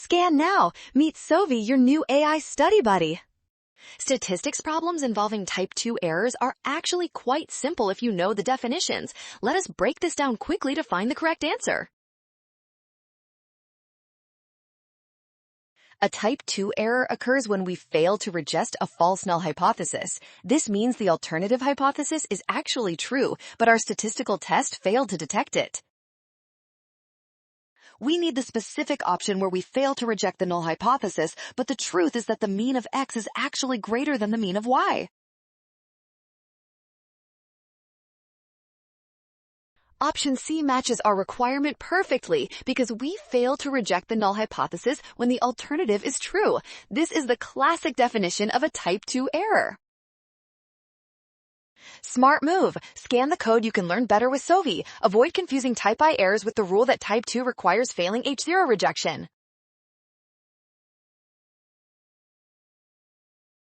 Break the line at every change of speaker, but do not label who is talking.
Scan now. Meet Sovi, your new AI study buddy. Statistics problems involving type 2 errors are actually quite simple if you know the definitions. Let us break this down quickly to find the correct answer. A type 2 error occurs when we fail to reject a false null hypothesis. This means the alternative hypothesis is actually true, but our statistical test failed to detect it. We need the specific option where we fail to reject the null hypothesis, but the truth is that the mean of x is actually greater than the mean of y. Option C matches our requirement perfectly because we fail to reject the null hypothesis when the alternative is true. This is the classic definition of a type 2 error. Smart move. Scan the code. You can learn better with Sovi. Avoid confusing type I errors with the rule that type 2 requires failing H0 rejection.